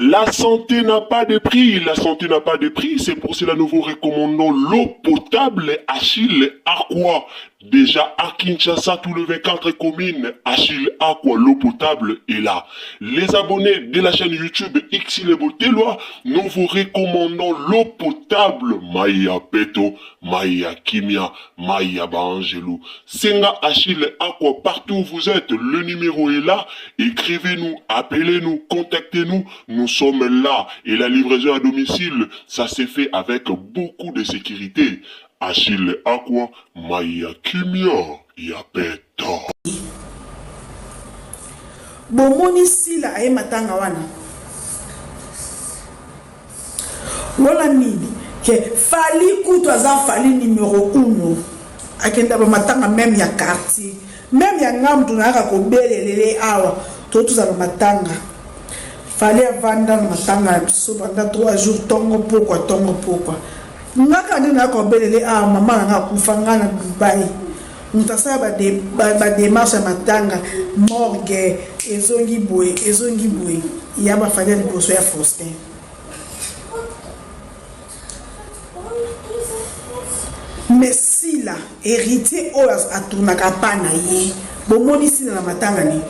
La santé n'a pas de prix, la santé n'a pas de prix, c'est pour cela nous vous recommandons l'eau potable Achille Aqua. Déjà à Kinshasa, tous les 24 communes, Achille Aqua, l'eau potable est là. Les abonnés de la chaîne YouTube Xile Botelwa, nous vous recommandons l'eau potable Maya Peto, Maya Kimia, Maya Bangelou. Senga Achille Aqua, partout où vous êtes, le numéro est là. Écrivez-nous, appelez-nous, contactez-nous. Nous sommes là. Et la livraison à domicile, ça s'est fait avec beaucoup de sécurité. Achille Aqua, Maya Kimia, Yapeto. Bomoni sila e matanga wana. Wala nini ke fali kutu aza fali numéro 1. Akenda ba matanga même ya quartier. Même ya ngamdu na aka kobelelele awa. Toto za matanga. Fali avanda na matanga so banda 3 jours tongo pokwa. Ngaka ndina kobelele awa mama nga kufanga na Dubai. Mutasa ba démarche ya matanga morgue ezongi boye ya ba fali liboso ya Faustin. Mais si la héritier olas atunaka pana ye bomoni sila na matanga ni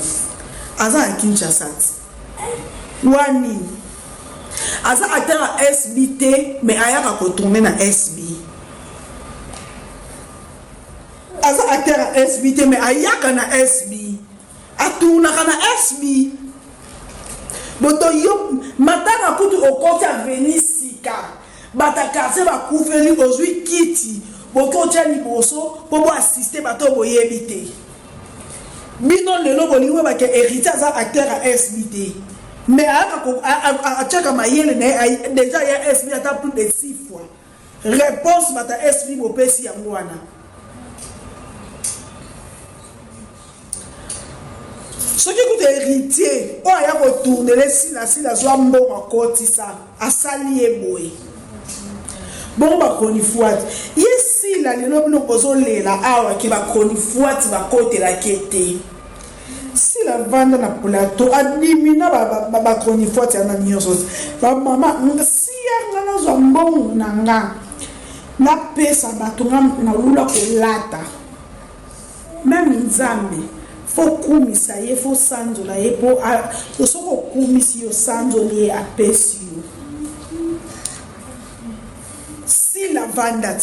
aza a Kinshasa wani aza atera SBT mais ayaka ko tourner na SB aza atera SBT mais ayaka na SB atunaka na SB boto yo matanga kutu okoti avenisika batakase ba kufeli ozwi kiti boko tchani boso bobo assister bato boyebite bino lelo bolingo ba ke héritier za acteur à SBT mais a tchaka mayele ne déjà ya SB ata plus de 6 fois réponse bata SB bo pesi yango wana ce qui coûte héritier o ya ko tourner les sila zo mbongo koti sa asali eboye bon ba koni fuati yesi la lelo bino kozolela awa ki ba koni fuati ba kote la kete si la vanda na plateau adimina ba koni fuati ana nyoso ba mama si ya na zo mbongo nanga na pesa batunga na lula ko lata même nzambe fo kumisa ye fo sanzola ye po osoko kumisi yo sanzoli ye apesi yo si la vandat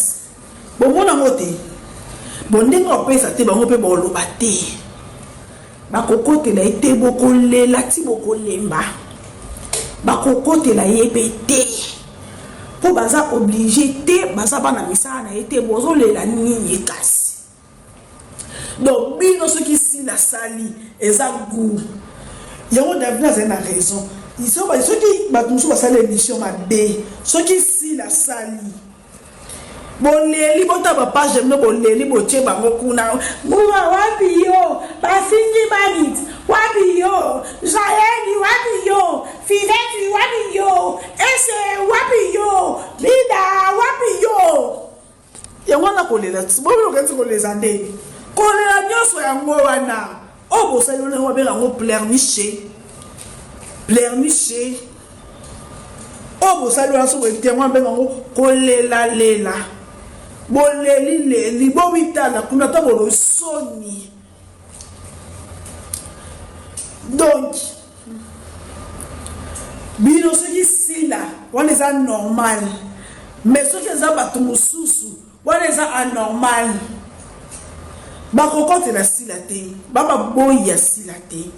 bomona ngote bondenga opesa te bango pe boloba te bakokotela ete bokolela ti bokolemba bakokotela ye pe te po baza obligé te baza bana misala na ete bozolela nini kasi donc bino ce qui si la sali eza goût yango David a raison ils sont ceux qui batunsu basala émission mabe ceux qui si la sali boleli bota ba page no boleli boche bango kuna muwa wapi yo bafingi manit wapi yo Jaeli wapi yo Fideti wapi yo ese wapi yo Lida wapi yo yango na kolela bobo kanzi koleza ndeni kolela nyoso yango wana o bosali na ngo bela ngo pleurnicher o bosali na so wete ngo bela ngo kolela lela boleli bomitana kuna to bolo soni donc bino ce qui sila wana eza normal mais ce qui eza bato mosusu wana eza anormal bakokote la sila te baba boyi ya sila te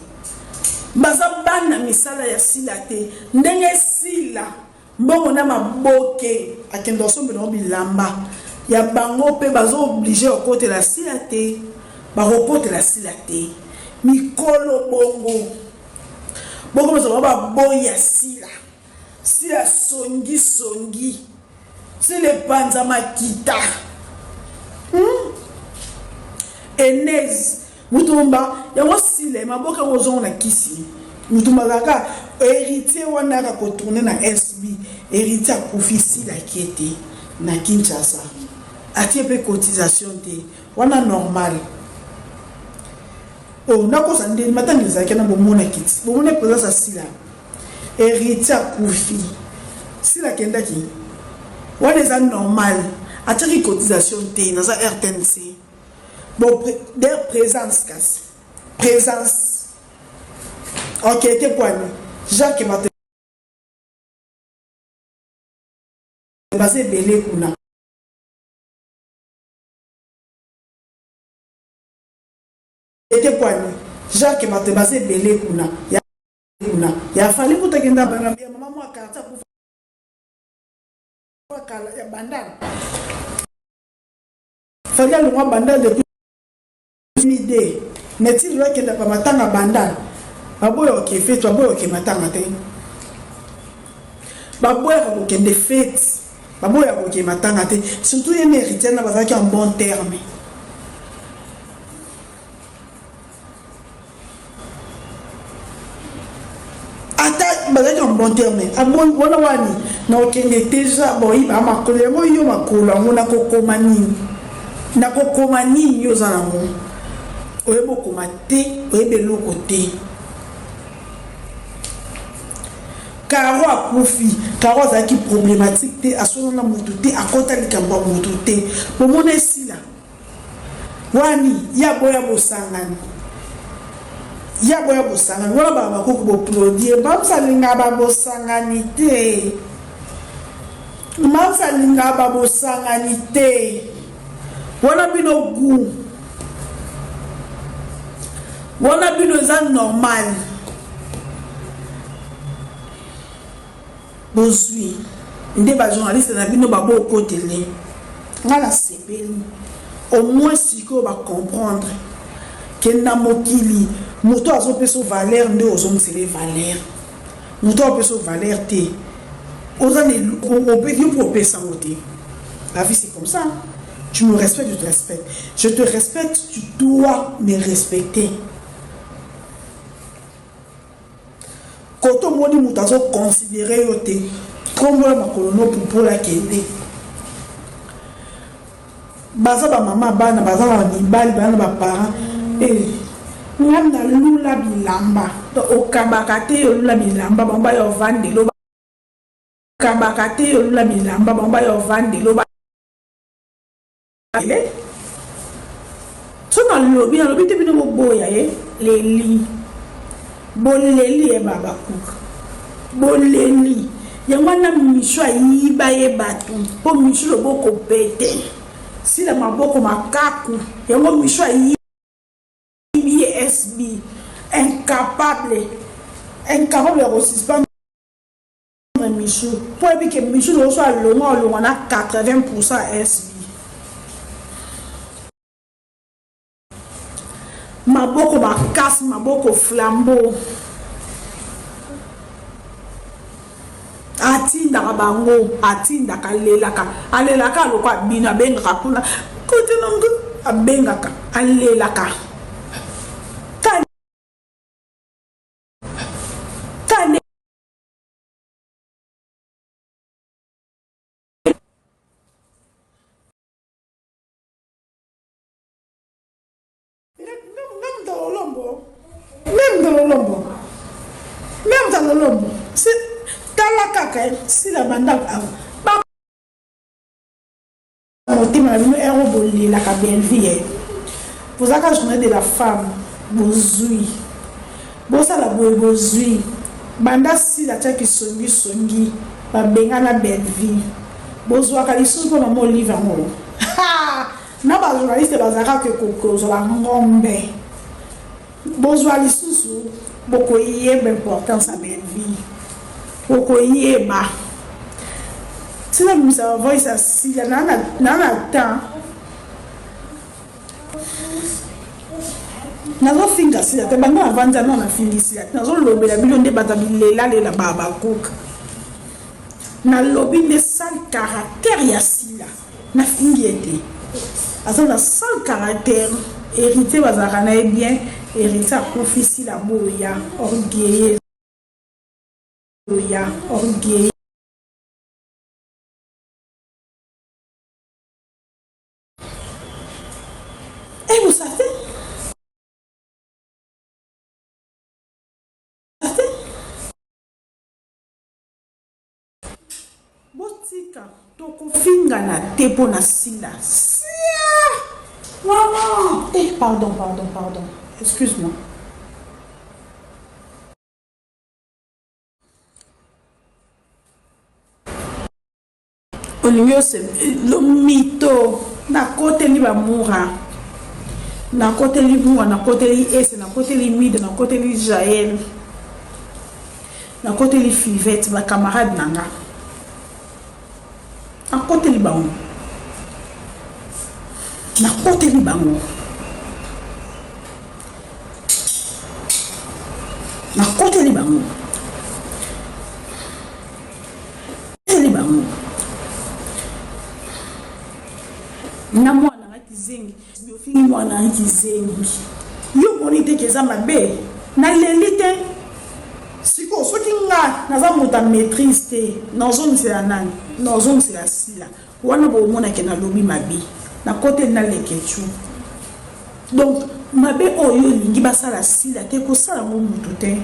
baza bana misala ya sila te ndenge sila mbongo na maboke akendo sombe no bilamba ya bango pe bazo obligé okote la sila te bakokote la sila te mikolo bongo baza baba boyi ya sila songi c'est le panza makita Enez mutumba yango sile maboka ngozongo na kisi mutumba kaka héritier wana ka ko tourner na SB héritier akufisi la kiete na Kinshasa atie pe cotisation te wana normal o nako sande matangeza kana bomona kiti bomona présence sila héritier akufi si la kenda ki wana eza normal atiaki cotisation te naza RTNC bon d'ailleurs présence kasi présence ok te poani Jacques Mate base belé kuna était poani Jacques Mate base belé kuna ya fali kutakenda banambia mama mwa karata kufa kala ya bandana fali alungwa bandana depuis idée neti lwa kenda pa matanga bandana baboyo ke fait baboyo ke matanga te baboyo ko kende fait baboyo ko ke matanga te surtout yene héritier na bazaki en bon terme bazaki en bon terme wana wani na okende déjà boyi ba makolo yango yo makolo yango nakokoma nini yo za nango oyeba okoma te oyeba eloko te Karo akufi Karo azalaki problématique te asonana motu te akota likambo ya motu te bomona esila wani ya boya bosangani wala ba bakoko boplodie bamsalinga babosangani te wana bino eza normal bozwi nde bajournaliste na bino babokotele nga na sepeli au moins sikoyo bacomprendre ke na mokili moto azopesa valeur nde ozomisele valeur moto apesa valeur te oza yo pour opesa ngo te la vie c'est comme ça tu me respectes, je te respecte. Je te respecte, tu dois me respecter. Quand on m'a dit que tu considéré comme la colono pour la kende. Baza ba maman bana baza ba mibali bana ba parents ngana lula bilamba to okabakate lula bilamba bamba yo vandelo kabakate lula bilamba bamba yo vandelo sona lobi te bino boya leli boleli e baba kuka boleli yangwana misho ayiba ye batu po misho loboko pete si la maboko makaku yango misho ayibi SB incapable de suspendre misho po ebi ke misho lo so alonga na 80% SB maboko makasi maboko flambeau atindaka bango atindaka alelaka aloko abino abengaka kuna kote nango abengaka alelaka kane même dans le lombo si talaka si la banda ba motima no ero bolela ka belle vie pour ça que journée de la femme bozui bosala bozui banda si la tchaki songi ba benga na belle vie bozwa ka lisu pour mon livre mo na ba journaliste bazaka ke kokozo la ngombe bozwa lisusu boko yeba importance à belle vie boko yeba si la misa voice asi na temps nazo finga si te banga avanja non na fingisi nazo lobela bino nde batabilela lela baba koka na lobi de sale caractère ya sila na fingi ete azo na sale caractère hérité bazaka na bien hérité akufi la boya orgueil et vous savez tika tokofinga na te po na sila. Maman! Pardon. Excuse-moi. Olingo se lo mito na kote li ba moura. Na kote li moura, na kote li ese, na kote li mide, na kote li jael. Na kote li fivette, ba camarade nanga. Na kote li bango. Na kote li bango. Na kote li bango. Li bango. Na mwana ngati zengi biofingi mwana ngati zengi yo monite keza mabe na lelite siko soki nga naza muta maîtrise te nazongisela nani nazongisela sila wana bomona ke na lobi mabe na kote na lekechu donc mabe oyo lingi basala sila te kosala mo mutu te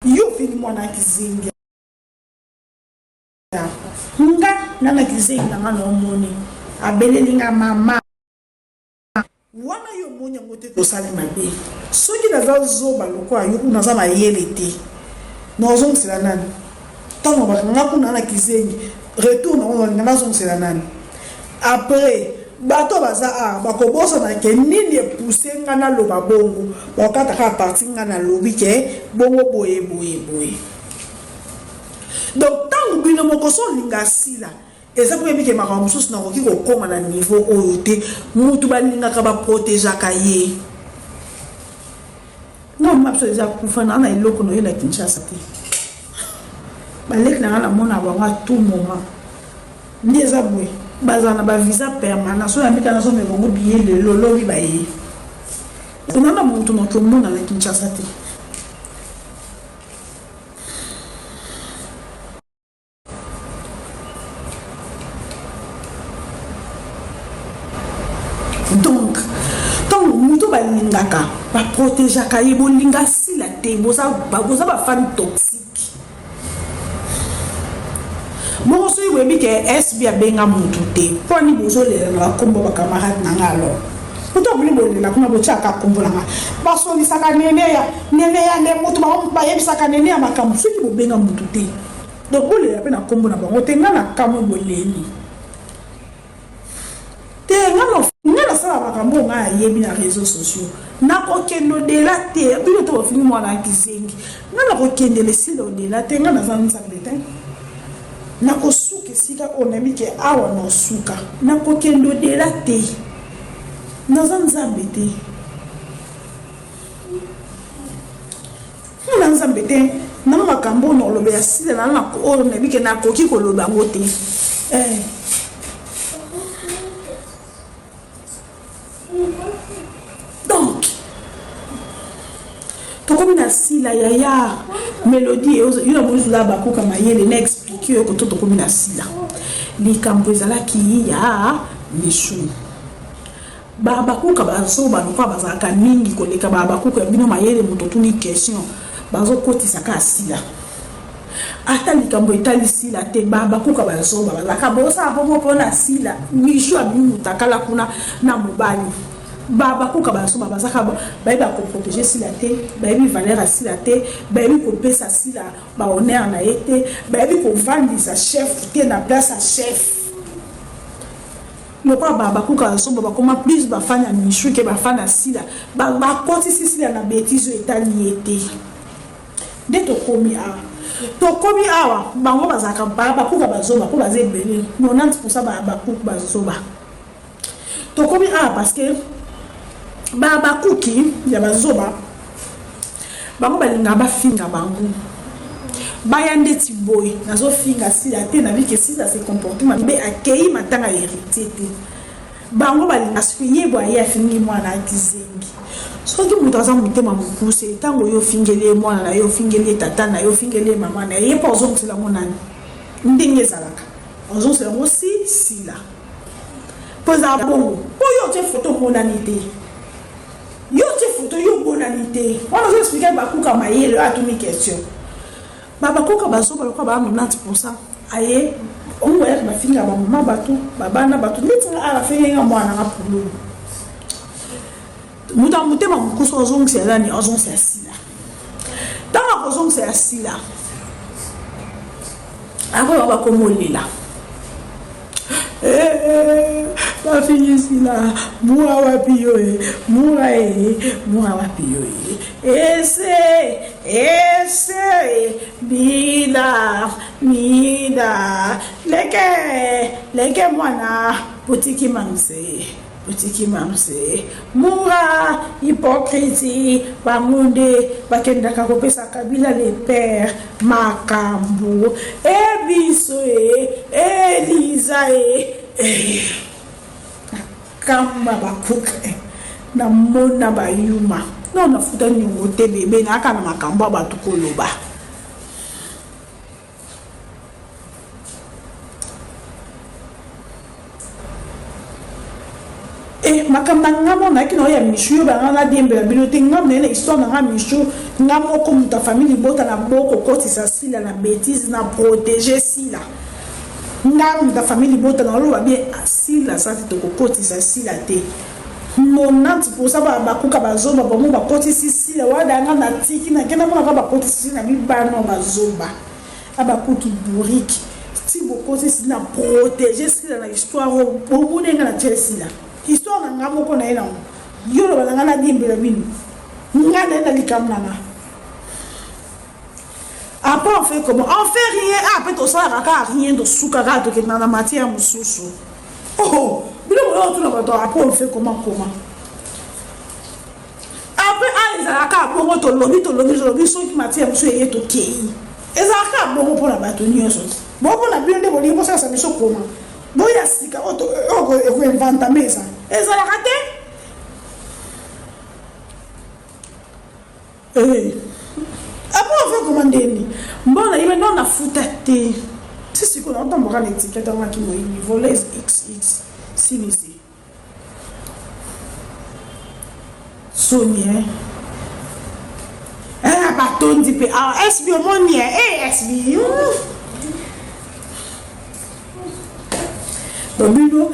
yo fingi mwana ngati zengi nga nana kizengi nanga na omoni abelelinga mama wana yo monya ngote kosala mabe soki naza zoba lokola yo naza mayele te nazongisela nani ntango bakanga kuna na kizengi retour na nazongisela nani après bato baza bakobosana ke nini epousse nga naloba bongo bakataka parti nga nalobi ke bongo boye. Donc tant que bino moko so linga sila eza ko yebike makambo mosusu na koki kokoma na niveau oyo te mutu balingaka baprotegeaka ye non mapso eza kufa na eloko no ye na Kinshasa te baleki na ngana mona bango à tout moment ndi eza boye bazana na ba visa permanent so yambika na so me bongo biye lelo lobi baye tunana mutu no komona na Kinshasa te. Donc, tant que balingaka, ba protéger kaye bolinga si la te boza ba fan toxique. Mo so yebi ke SB abenga mutu te. Poni bozo le na kombo ba camarade nanga alors. Oto buli boli la kuna bocha ka kombo nanga. Ba so ni saka nene ya ne mutu ba yebisa ka nene ya makambo fiki bo benga mutu te. Donc boli ya pe na kombo na bango te ngana kamo boleni. Te ngano ngana sala makambo nga yebi na réseaux sociaux na kokendo de la te bino to fini mwana kizengi ngana kokende le silo de la te ngana zanza bete na kosuke sika onabi ke awa no suka na kokendo de la te na zanza bete na zanza bete na makambo no lobe ya sila na ko onabi ke na koki ko loba ngote donc tokomi na sila yaya mélodie yo na bonjour la bakoka mayele na expliquer yo ko tokomi na sila likambo ezalaki ya mishu bakoka bazo baluka bazalaka mingi koleka bakoka bino mayele moto tuni question bazo kotisa ka sila ata likambo etali sila te bakoka bazo bazalaka bosa bongo pona sila mishu abinu takala kuna na mobali bakoka baso bazaka ba ko protéger sila te ba valeur à sila te ba ko pesa sila ba honneur na été ba ko vendre sa chef te na place à chef le pas bakoka baso ba koma plus ba fanya mishu ke ba fana sila ba konti sila na bêtise etali été de to komi awa bango bazaka bakoka bazo ba ko bazebele 90% bakoka bazo ba to komi awa parce que bakuki ya bazoba bango balinga bafinga bango bayande tiboy nazo finga sila te na bike sila se comportement be akei matanga héritier te bango balinga finye boye afingi mwana kizengi soki mutu aza mutema mukuse tango yo fingele mwana na yo fingele tata na yo fingele mama na ye pa ozongisela monani ndenge ezalaka ozongisela mo sila poza bongo oyo te photo monani te yo te photo yo bonanité on nous expliquer bakuka mayele a tout mes questions bakuka bazo ba 90% aye on voit ma fille à maman bateau babana bateau neti ala fait un mois na pulu muta mutema mukuso ozong c'est là ni ozong c'est assis là dans la ozong c'est assis là après on va komolela ma fille ici là moi wapi yo moi wapi yo ese mida leke mwana potiki mamse mura hypocrite bamunde bakendaka kopesa kabila le père makambo ebiso Eliza kamba bakuka na mona bayuma non na futa nyongo te bebe na kana makambo batu koloba makamba ngamo na kino ya mishu ba na dembe la bilote ngam na histoire na mishu ngamo comme ta famille bota na boko koti sa sila na bêtise na protéger sila ngam ta famille bota na lo bien sila sa te koti sa sila te 90% ba kuka bazomba ba mo ba koti sila wada nga na tiki na kena mo na ba koti sila na bibano bazomba aba kutu bourrique si bo koti sila protéger sila na histoire bo nenga na Chelsea histoire na ngamo ko na ina yolo ba ngana dimbe la binu ngana na likamnana après on fait comment on fait rien après tout ça raka rien de soukara to ke na matière mususu oh bilo mo to na bato après on fait comment après alizaka bongo to lobi so ki matière musu e to kei ezaka bongo pour la bato nyonso bongo na bino de boli mo ça biso comment boya sika oto eko inventa mesa ezala kate après on fait comment ndeni mbona ibe non na futa te si qu'on entend moi l'étiquette en qui moi il volait XX sinisi Sonia ah baton di pe ah SB monia SB Dobino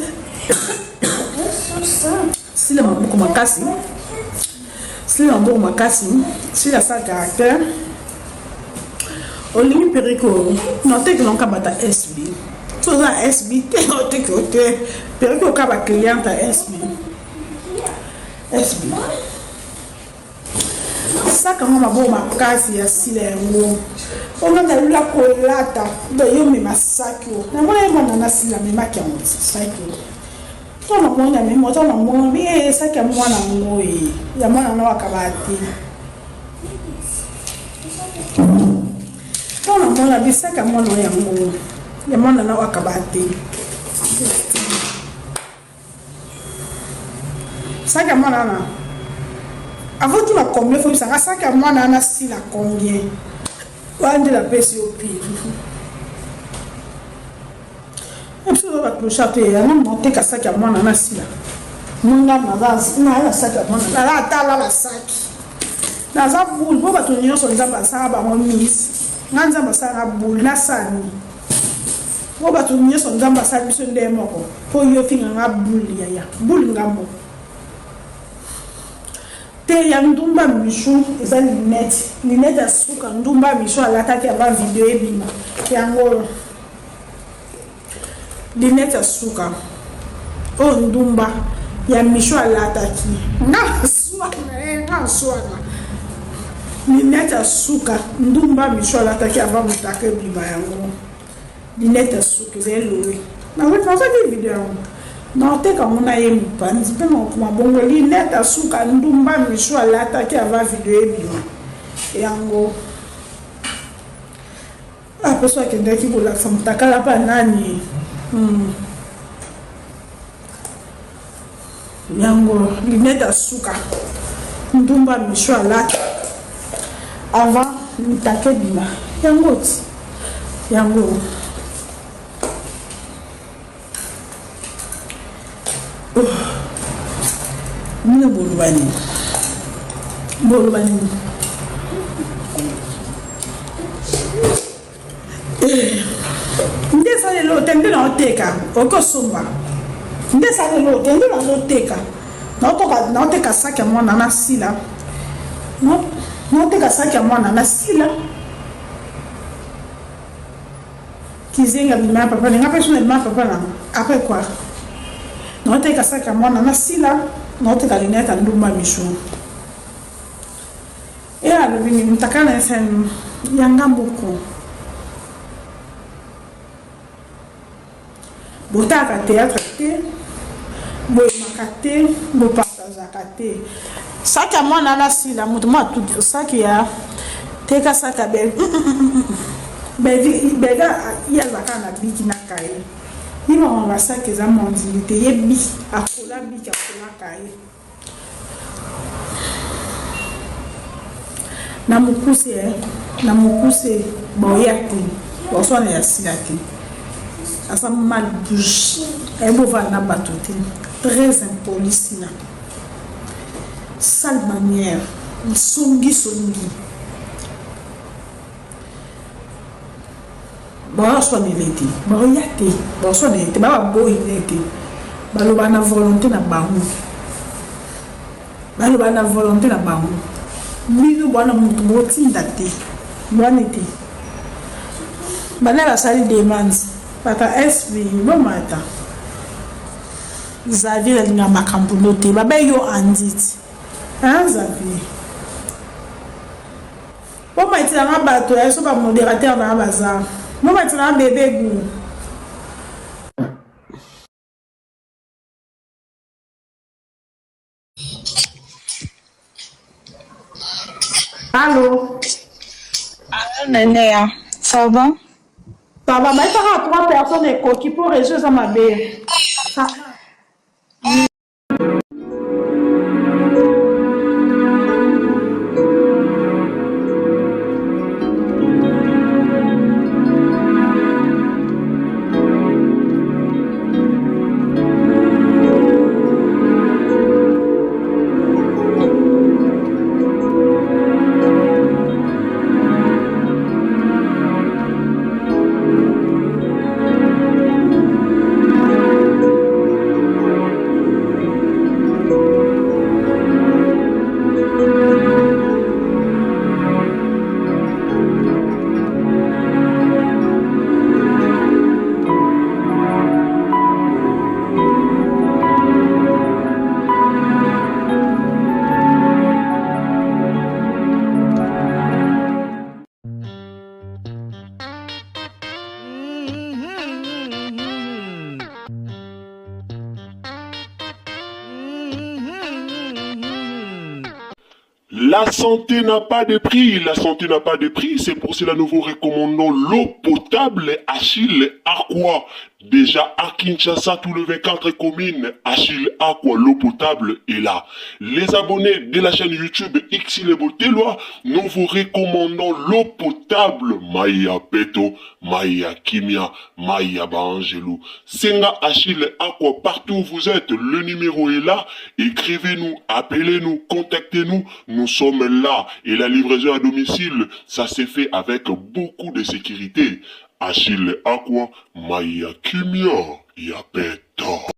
si la maman comme makasi si la maman makasi si la sa caractère Olimi Perico noté que l'on kabata SB tout ça SB noté que Perico kaba cliente à SB ça quand on a bon makasi ya sile ngo on a la colata de yomi masakio na mwana na sila me makiamo sakio tona mwana me moto na mwana me sakia mwana ngoi ya mwana na wakabati tona mwana bisaka mwana ya ngoi ya mwana na wakabati sakia mwana na avant tout la combien faut ça sakia mwana na sila combien Wande la pesi au pire. Absolument pas clochate. Il y a même monté qu'à ça qui a moins dans la sila. Mon âme n'a la sac à moi. La tala la sac. Dans un boule, pour battre l'union sur les ambassades à mon mise. Dans les ambassades à boule, na sani. Pour battre l'union sur les ambassades, monsieur Ndemoko. Pour y offrir un boule, yaya. Boule ngamo. Te ya ndumba mishu eza lunette asuka ndumba mishu alataki aba video ebima yango lunette asuka o ndumba ya mishu alataki nga swana lunette asuka ndumba mishu alataki aba mutaka ebima yango lunette asuka zelo na wefa sa video yango non te comme on a eu pas un peu mon bon lunette à souka ndumba mishu alata qui avait vidéo ebima et ango après ça que ndaki bola samtakala pa nani yango lunette à souka ndumba mishu alata avant mitake bima yango Mina bolubani nde salelo tende na oteka okosomba nde salelo tende na oteka na oteka saki ya mwana na sila na oteka saki ya mwana na sila kizenga bima papa nga personne bima papa na après quoi na oteka saki ya mwana na sila na oteka lineta ndumba mishu e alobi ni mtakana esen yanga mboko botaka théâtre te boyemaka te bopartazaka te saki ya mwana na sila moto mo atuti saki ya teka saki ya bega yazaka na biki na kaye yibanga saki eza mondili te ye biki akola biki akola kaye na mokuse boya te boswana ya sila te asa mal bouge ebova na bato te très impoli sila sale manière songi boswanele te boya te boswanele te bababoyile te baloba na volonté na bango bino bwana moto botinda te bwana te bana basali demandes pata sb bomata Xavier alinga makambo no te babe yo anditi Xavier bomaitila nga bato ya so bamodérateur na bazar bomaitila nga bebe gu Allô? Allô, Nénéa. Ça va? Ça va, mais ça va 3 personnes qui pour réussir ça ma belle. La santé n'a pas de prix, la santé n'a pas de prix, c'est pour cela nous vous recommandons l'eau potable Achille Aqua. Déjà à Kinshasa, tous les 24 communes, Achille Aqua, l'eau potable est là. Les abonnés de la chaîne YouTube Xile Boteloa, nous vous recommandons l'eau potable Maya Peto, Maya Kimia, Maya Bangelou. Senga Achille Aqua, partout où vous êtes, le numéro est là. Écrivez-nous, appelez-nous, contactez-nous, nous sommes là. Et la livraison à domicile, ça s'est fait avec beaucoup de sécurité. Achille Aqua, Maya Kimia, Yapeto.